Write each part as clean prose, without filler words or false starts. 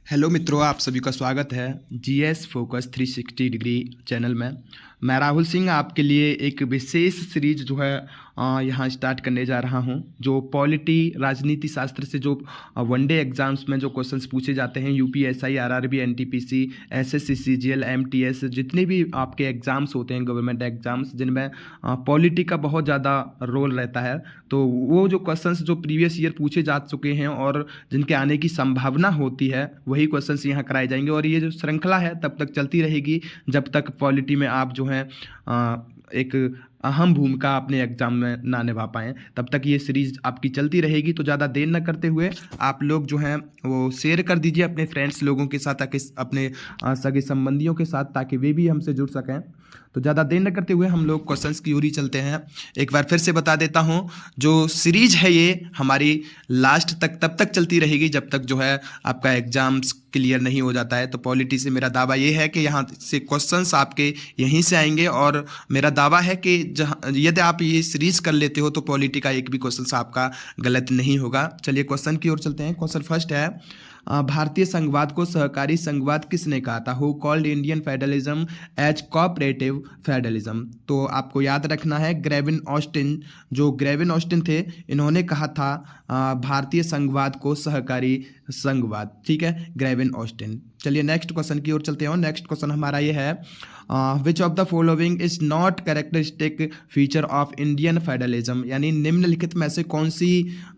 Hello मित्रों, आप सभी का स्वागत है जीएस फोकस 360 डिग्री चैनल में। मैं राहुल सिंह आपके लिए एक विशेष सीरीज जो है यहाँ स्टार्ट करने जा रहा हूँ, जो पॉलिटी राजनीति शास्त्र से जो वनडे एग्जाम्स में जो क्वेश्चंस पूछे जाते हैं, UPSI, RRB, NTPC, SSC, CGL, MTS, जितने भी आपके एग्ज़ाम्स होते हैं गवर्नमेंट एग्जाम्स, जिनमें पॉलिटी का बहुत ज़्यादा रोल रहता है, तो वो जो क्वेश्चंस जो प्रीवियस ईयर पूछे जा चुके हैं और जिनके आने की संभावना होती है, वही क्वेश्चंस यहाँ कराए जाएंगे। और ये जो श्रृंखला है तब तक चलती रहेगी जब तक पॉलिटी में आप जो है एक अहम भूमिका अपने एग्जाम में ना निभा पाएँ, तब तक ये सीरीज आपकी चलती रहेगी। तो ज़्यादा देर न करते हुए आप लोग जो हैं वो शेयर कर दीजिए अपने फ्रेंड्स लोगों के साथ, ताकि अपने सगे संबंधियों के साथ, ताकि वे भी हमसे जुड़ सकें। तो ज़्यादा देर न करते हुए हम लोग क्वेश्चंस की ओर ही चलते हैं। एक बार फिर से बता देता हूँ, जो सीरीज है ये हमारी लास्ट तक तब तक चलती रहेगी जब तक जो है आपका एग्जाम्स क्लियर नहीं हो जाता है। तो पॉलिटी से मेरा दावा ये है कि यहाँ से क्वेश्चंस आपके यहीं से आएंगे, और मेरा दावा है कि जहाँ यदि आप ये सीरीज कर लेते हो तो पॉलिटी का एक भी क्वेश्चन आपका गलत नहीं होगा। चलिए क्वेश्चन की ओर चलते हैं। क्वेश्चन फर्स्ट है, भारतीय संघवाद को सहकारी संघवाद किसने कहा था? Who called Indian federalism as cooperative federalism? तो आपको याद रखना है, ग्रेविन ऑस्टिन, जो ग्रेविन ऑस्टिन थे, इन्होंने कहा था भारतीय संघवाद को सहकारी संघवाद। ठीक है, ग्रेविन ऑस्टिन। चलिए नेक्स्ट क्वेश्चन की ओर चलते हैं। नेक्स्ट क्वेश्चन हमारा ये है, which of the following is not characteristic feature of Indian federalism? यानी निम्नलिखित में से कौन सी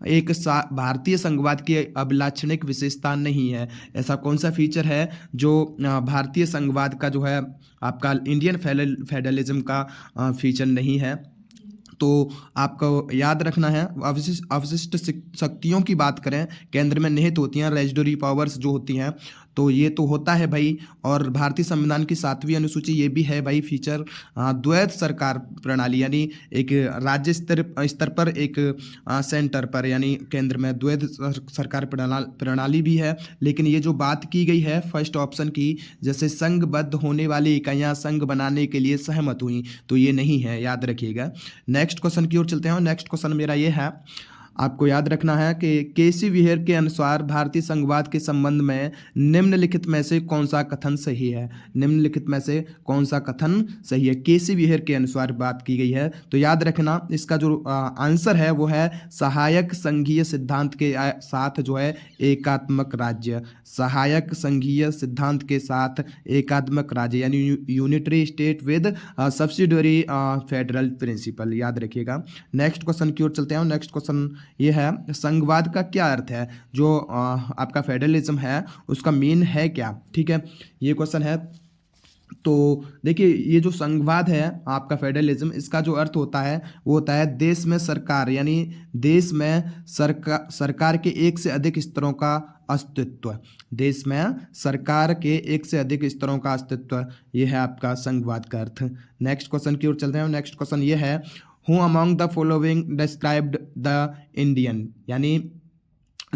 एक भारतीय संघवाद की अभिलाक्षणिक विशेषता नहीं है? ऐसा कौन सा फीचर है जो भारतीय संघवाद का जो है आपका इंडियन फेडरलिज्म का फीचर नहीं है? तो आपको याद रखना है, अवशिष्ट शक्तियों की बात करें, केंद्र में निहित होती हैं रेजिडुअरी पावर्स जो होती हैं, तो ये तो होता है भाई। और भारतीय संविधान की 7वीं अनुसूची ये भी है भाई फीचर। द्वैध सरकार प्रणाली, यानी एक राज्य स्तर पर एक सेंटर पर, यानी केंद्र में द्वैध सरकार प्रणाली भी है। लेकिन ये जो बात की गई है फर्स्ट ऑप्शन की, जैसे संघबद्ध होने वाली इकाइयाँ संघ बनाने के लिए सहमत हुई, तो ये नहीं है, याद रखिएगा। नेक्स्ट क्वेश्चन की ओर चलते हैं। नेक्स्ट क्वेश्चन मेरा ये है, आपको याद रखना है कि केसी विहेर के अनुसार भारतीय संघवाद के संबंध में निम्नलिखित में से कौन सा कथन सही है? निम्नलिखित में से कौन सा कथन सही है? केसी विहेर के अनुसार बात की गई है, तो याद रखना इसका जो आंसर है वो है सहायक संघीय सिद्धांत के साथ जो है एकात्मक राज्य। सहायक संघीय सिद्धांत के साथ एकात्मक राज्य, यानी unitary state with subsidiary federal principle, याद रखिएगा। नेक्स्ट क्वेश्चन की ओर चलते हैं। नेक्स्ट क्वेश्चन ये है, संघवाद का क्या अर्थ है? जो आपका फेडरलिज्म है उसका मीन है क्या? ठीक है, ये क्वेश्चन है। तो देखिए, ये जो संघवाद है आपका फेडरलिज्म, इसका जो अर्थ होता है वो होता है देश में सरकार, यानी देश में सरकार के एक से अधिक स्तरों का अस्तित्व। देश में सरकार के एक से अधिक स्तरों का अस्तित्व, ये है आपका संघवाद का अर्थ। नेक्स्ट क्वेश्चन की ओर चलते हैं। नेक्स्ट क्वेश्चन ये है, who among the following described the Indian? यानी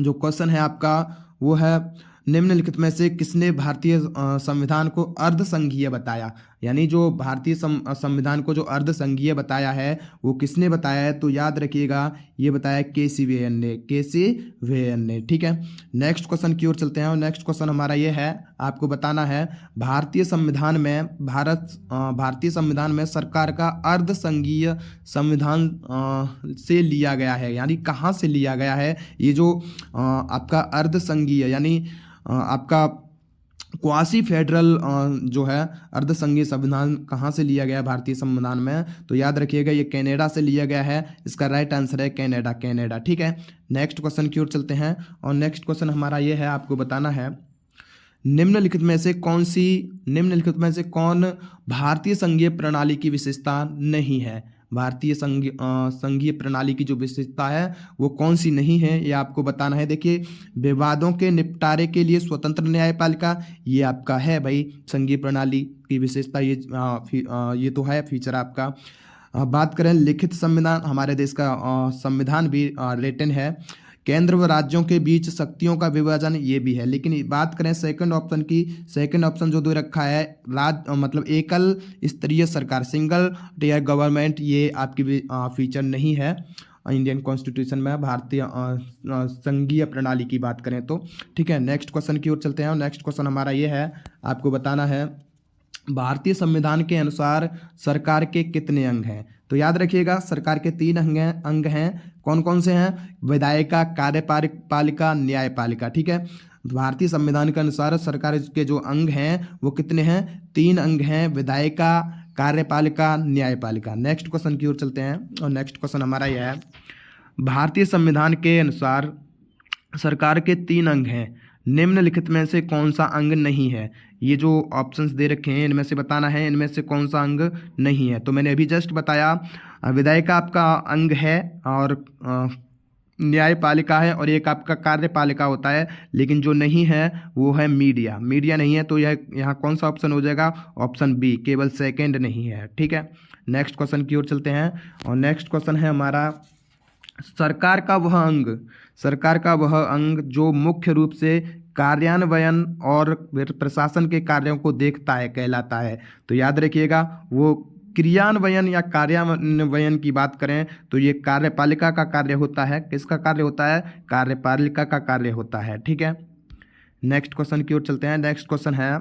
जो क्वेश्चन है आपका वो है, निम्नलिखित में से किसने भारतीय संविधान को अर्ध संघीय बताया? यानी जो भारतीय संविधान को जो अर्ध संघीय बताया है वो किसने बताया है? तो याद रखिएगा, ये बताया केसी वेयन ने, केसी वेयन ने। ठीक है, नेक्स्ट क्वेश्चन की ओर चलते हैं। और नेक्स्ट क्वेश्चन हमारा ये है, आपको बताना है भारतीय संविधान में सरकार का अर्ध संघीय संविधान से लिया गया है, यानी कहाँ से लिया गया है? ये जो आपका अर्ध संघीय, यानी आपका क्वासी फेडरल जो है अर्ध संघीय संविधान कहाँ से लिया गया है भारतीय संविधान में? तो याद रखिएगा, ये कनाडा से लिया गया है। इसका राइट आंसर है कनाडा। ठीक है, नेक्स्ट क्वेश्चन की ओर चलते हैं। और नेक्स्ट क्वेश्चन हमारा ये है, आपको बताना है, निम्नलिखित में से कौन भारतीय संघीय प्रणाली की विशेषता नहीं है? भारतीय संघीय प्रणाली की जो विशेषता है वो कौन सी नहीं है, ये आपको बताना है। देखिए, विवादों के निपटारे के लिए स्वतंत्र न्यायपालिका, ये आपका है भाई संघीय प्रणाली की विशेषता, ये तो है फीचर आपका। बात करें लिखित संविधान, हमारे देश का संविधान भी रिटन है। केंद्र व राज्यों के बीच शक्तियों का विभाजन, ये भी है। लेकिन बात करें सेकंड ऑप्शन की, सेकंड ऑप्शन जो दे रखा है मतलब एकल स्तरीय सरकार, सिंगल टियर गवर्नमेंट, ये आपकी फीचर नहीं है। इंडियन कॉन्स्टिट्यूशन में, भारतीय संघीय प्रणाली की बात करें तो। ठीक है, नेक्स्ट क्वेश्चन की ओर चलते हैं। और नेक्स्ट क्वेश्चन हमारा ये है, आपको बताना है भारतीय संविधान के अनुसार सरकार के कितने अंग हैं। तो याद रखिएगा, सरकार के 3 अंग हैं। कौन कौन से हैं? विधायिका, कार्यपालिका, न्यायपालिका। ठीक है, भारतीय संविधान के अनुसार सरकार के जो अंग हैं वो कितने हैं? 3 अंग हैं, विधायिका, कार्यपालिका, न्यायपालिका। नेक्स्ट क्वेश्चन की ओर चलते हैं। और नेक्स्ट क्वेश्चन हमारा यह है, भारतीय संविधान के अनुसार सरकार के 3 अंग हैं, निम्नलिखित में से कौन सा अंग नहीं है? ये जो ऑप्शंस दे रखे हैं इनमें से बताना है इनमें से कौन सा अंग नहीं है। तो मैंने अभी जस्ट बताया, विधायिका आपका अंग है, और न्यायपालिका है, और एक आपका कार्यपालिका होता है। लेकिन जो नहीं है वो है मीडिया। मीडिया नहीं है, तो यह यहाँ कौन सा ऑप्शन हो जाएगा? ऑप्शन बी, केवल सेकंड नहीं है। ठीक है, नेक्स्ट क्वेश्चन की ओर चलते हैं। और नेक्स्ट क्वेश्चन है हमारा, सरकार का वह अंग जो मुख्य रूप से कार्यान्वयन और प्रशासन के कार्यों को देखता है कहलाता है। तो याद रखिएगा, वो क्रियान्वयन या कार्यान्वयन की बात करें तो ये कार्यपालिका का कार्य होता है। किसका कार्य होता है? कार्यपालिका का कार्य होता है। ठीक है, नेक्स्ट क्वेश्चन की ओर चलते हैं। नेक्स्ट क्वेश्चन है,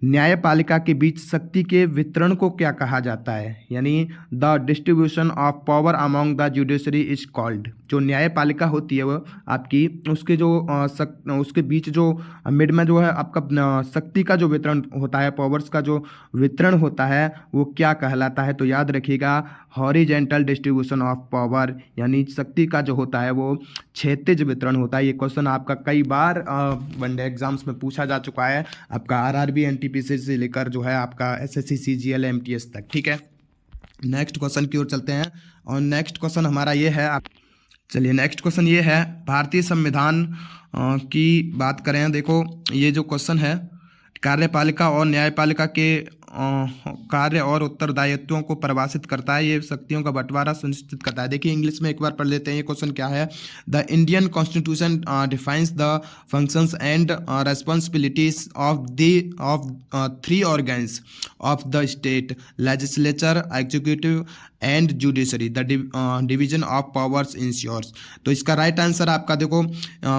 न्यायपालिका के बीच शक्ति के वितरण को क्या कहा जाता है? यानी the distribution of power among the judiciary is called. जो न्यायपालिका होती है वो आपकी, उसके जो उसके बीच जो मिड में जो है आपका शक्ति का जो वितरण होता है, पावर्स का जो वितरण होता है, वो क्या कहलाता है? तो याद रखिएगा, हॉरिजेंटल डिस्ट्रीब्यूशन ऑफ पावर, यानी शक्ति का जो होता है वो क्षैतिज वितरण होता है। ये क्वेश्चन आपका कई बार वनडे एग्जाम्स में पूछा जा चुका है, आपका आरआरबी, एनटीपीसी से लेकर जो है आपका एसएससी, सीजीएल, एमटीएस तक। ठीक है, नेक्स्ट क्वेश्चन की ओर चलते हैं। और नेक्स्ट क्वेश्चन हमारा ये है, चलिए नेक्स्ट क्वेश्चन ये है, भारतीय संविधान की बात करें, देखो ये जो क्वेश्चन है, कार्यपालिका और न्यायपालिका के कार्य और उत्तरदायित्वों को परिभाषित करता है। ये शक्तियों का बंटवारा सुनिश्चित करता है। देखिए इंग्लिश में एक बार पढ़ लेते हैं, ये क्वेश्चन क्या है? The Indian constitution defines the functions and responsibilities of 3 organs of the state, legislature, executive and judiciary. The division of powers ensures. तो इसका राइट आंसर आपका देखो,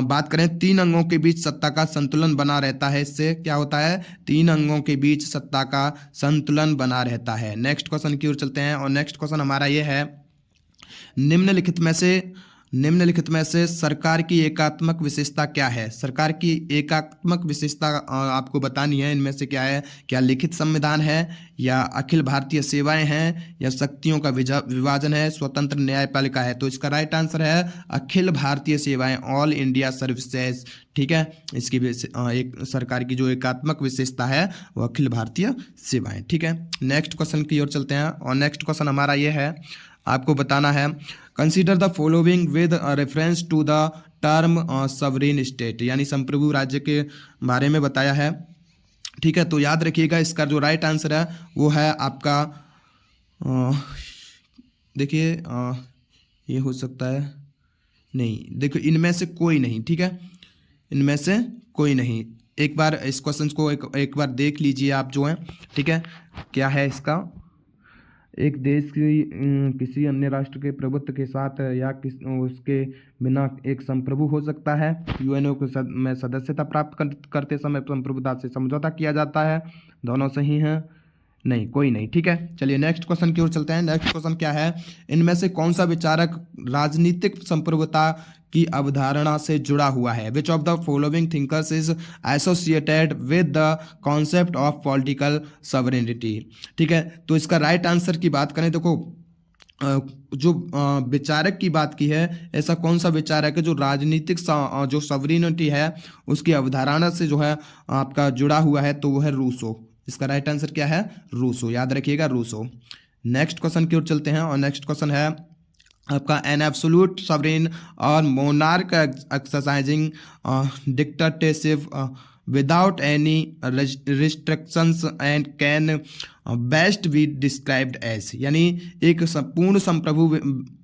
बात करें 3 अंगों के बीच सत्ता का संतुलन बना रहता है। इससे क्या होता है? 3 अंगों के बीच सत्ता का संतुलन बना रहता है। नेक्स्ट क्वेश्चन की ओर चलते हैं। और नेक्स्ट क्वेश्चन हमारा ये है, निम्नलिखित में से सरकार की एकात्मक विशेषता क्या है? सरकार की एकात्मक विशेषता आपको बतानी है। इनमें से क्या है? क्या लिखित संविधान है, या अखिल भारतीय सेवाएं हैं, या शक्तियों का विभाजन है, स्वतंत्र न्यायपालिका है? तो इसका राइट आंसर है अखिल भारतीय सेवाएं, ऑल इंडिया सर्विसेज। ठीक है, इसकी एक सरकार की जो एकात्मक विशेषता है वो अखिल भारतीय सेवाएं। ठीक है, नेक्स्ट क्वेश्चन की ओर चलते हैं। और नेक्स्ट क्वेश्चन हमारा ये है, आपको बताना है, consider the following with reference to the term sovereign state, यानी संप्रभु राज्य के बारे में बताया है। ठीक है, तो याद रखिएगा, इसका जो राइट आंसर है वो है आपका, देखिए ये हो सकता है, नहीं, देखो इनमें से कोई नहीं। ठीक है, इनमें से कोई नहीं। एक बार इस क्वेश्चन को एक बार देख लीजिए आप जो है। ठीक है, क्या है इसका? एक देश की किसी अन्य राष्ट्र के प्रभुत्व के साथ या उसके बिना एक संप्रभु हो सकता है। यूएनओ में सदस्यता प्राप्त करते समय संप्रभुता से समझौता किया जाता है। दोनों सही हैं? नहीं, कोई नहीं। ठीक है, चलिए नेक्स्ट क्वेश्चन की ओर चलते हैं। नेक्स्ट क्वेश्चन क्या है, इनमें से कौन सा विचारक राजनीतिक संप्रभुता की अवधारणा से जुड़ा हुआ है? Which of the following thinkers is associated with the concept of political sovereignty? ठीक है, तो इसका राइट आंसर की बात करें, देखो जो विचारक की बात की है, ऐसा कौन सा विचारक है जो राजनीतिक जो सॉवरेनिटी है उसकी अवधारणा से जो है आपका जुड़ा हुआ है? तो वो है रूसो। इसका राइट आंसर क्या है? रूसो। याद रखिएगा, रूसो। नेक्स्ट क्वेश्चन की ओर चलते हैं। और नेक्स्ट क्वेश्चन है आपका, एन एब्सोल्यूट सॉवरेन और monarch exercising dictatorship without any restrictions and can best be described as, यानी एक पूर्ण संप्रभु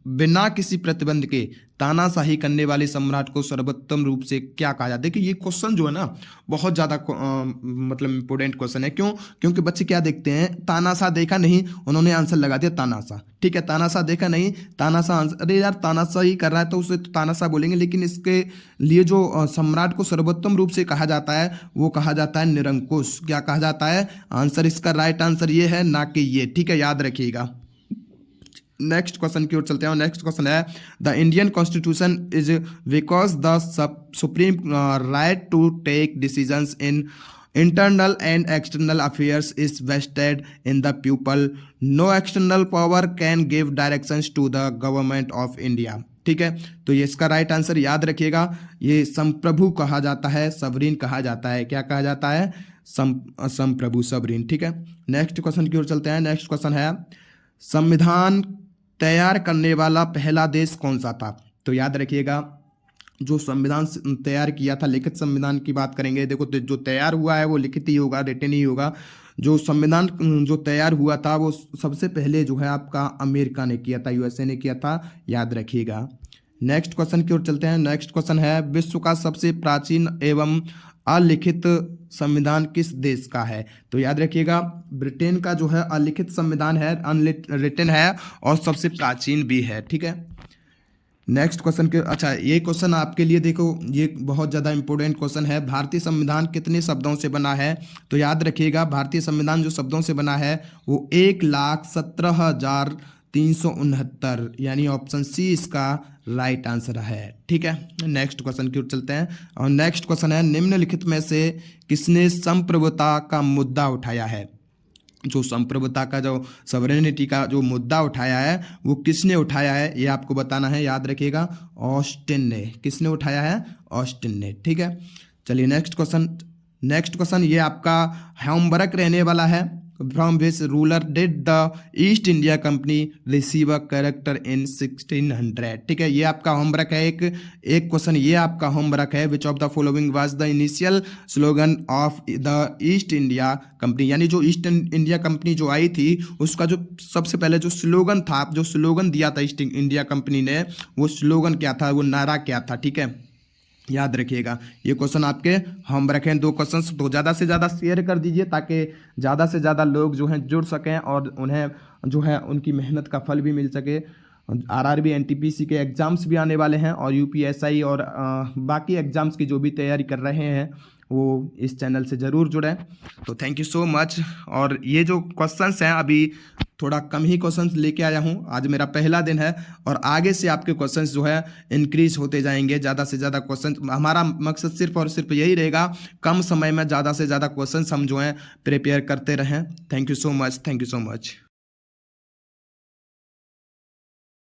बिना किसी प्रतिबंध के तानाशाही करने वाले सम्राट को सर्वोत्तम रूप से क्या कहा जाता है? देखिए ये क्वेश्चन जो है ना बहुत ज़्यादा मतलब इम्पोर्टेंट क्वेश्चन है। क्यों? क्योंकि बच्चे क्या देखते हैं, तानाशाह देखा नहीं, उन्होंने आंसर लगा दिया तानाशाह। ठीक है, तानाशाह देखा नहीं, तानाशाह आंसर, अरे यार तानाशाह ही कर रहा है तो उसे तो तानाशाह बोलेंगे, लेकिन इसके लिए जो सम्राट को सर्वोत्तम रूप से कहा जाता है वो कहा जाता है निरंकुश। क्या कहा जाता है? आंसर इसका राइट आंसर ये है, ना कि ये। ठीक है, याद रखिएगा। नेक्स्ट क्वेश्चन की ओर चलते हैं। नेक्स्ट क्वेश्चन है the Indian constitution is because the supreme right to take decisions in internal and external affairs is vested in the people, no external power can give directions to the government of India. ठीक है, तो ये इसका right answer याद रखिएगा, ये संप्रभु कहा जाता है, सवरीन कहा जाता है। क्या कहा जाता है? संप्रभु, सवरीन। ठीक है, नेक्स्ट क्वेश्चन की ओर चलते हैं। नेक्स्ट क्वेश्चन है संविधान तैयार करने वाला पहला देश कौन सा था? तो याद रखिएगा, जो संविधान तैयार किया था, लिखित संविधान की बात करेंगे। देखो तो जो तैयार हुआ है वो लिखित ही होगा, रिटन ही होगा। जो संविधान जो तैयार हुआ था वो सबसे पहले जो है आपका अमेरिका ने किया था, यूएसए ने किया था, याद रखिएगा। नेक्स्ट क्वेश्चन की ओर चलते हैं। नेक्स्ट क्वेश्चन है विश्व का सबसे प्राचीन एवं अलिखित संविधान किस देश का है? तो याद रखिएगा, ब्रिटेन का जो है अलिखित संविधान है, अनरिटन है और सबसे प्राचीन भी है। ठीक है, नेक्स्ट क्वेश्चन के, अच्छा ये क्वेश्चन आपके लिए देखो, ये बहुत ज़्यादा इंपॉर्टेंट क्वेश्चन है। भारतीय संविधान कितने शब्दों से बना है? तो याद रखिएगा, भारतीय संविधान जो शब्दों से बना है वो 1,17,369, यानी ऑप्शन सी इसका राइट आंसर है। ठीक है, नेक्स्ट क्वेश्चन की ओर चलते हैं। और नेक्स्ट क्वेश्चन है निम्नलिखित में से किसने संप्रभुता का मुद्दा उठाया है? जो संप्रभुता का, जो सॉवरेनिटी का जो मुद्दा उठाया है वो किसने उठाया है, ये आपको बताना है। याद रखिएगा, ऑस्टिन ने। किसने उठाया है? ऑस्टिन ने। ठीक है, चलिए नेक्स्ट क्वेश्चन। नेक्स्ट क्वेश्चन ये आपका होमवर्क रहने वाला है। From which ruler did the east India company receive a character in 1600? ठीक है, ये आपका होमवर्क है। एक क्वेश्चन ये आपका होमवर्क है। Which of the following was the initial slogan of the east India company? यानी जो ईस्ट इंडिया कंपनी जो आई थी उसका जो सबसे पहले जो स्लोगन था, जो स्लोगन दिया था ईस्ट इंडिया कंपनी ने, वो स्लोगन क्या था, वो नारा क्या था? ठीक है, याद रखिएगा। ये क्वेश्चन आपके हम रखें 2 क्वेश्चन, तो ज़्यादा से ज़्यादा शेयर कर दीजिए ताकि ज़्यादा से ज़्यादा लोग जो हैं जुड़ सकें और उन्हें जो है उनकी मेहनत का फल भी मिल सके। आरआरबी एनटीपीसी के एग्ज़ाम्स भी आने वाले हैं और यूपीएसआई और बाकी एग्ज़ाम्स की जो भी तैयारी कर रहे हैं वो इस चैनल से ज़रूर जुड़ें। तो थैंक यू सो मच। और ये जो क्वेश्चंस हैं अभी थोड़ा कम ही क्वेश्चंस लेके आया हूँ, आज मेरा पहला दिन है और आगे से आपके क्वेश्चंस जो है इंक्रीज होते जाएंगे। ज़्यादा से ज़्यादा क्वेश्चन, हमारा मकसद सिर्फ और सिर्फ यही रहेगा, कम समय में ज़्यादा से ज़्यादा क्वेश्चंस हम जो हैं प्रिपेयर करते रहें। Thank you so much. Thank you so much.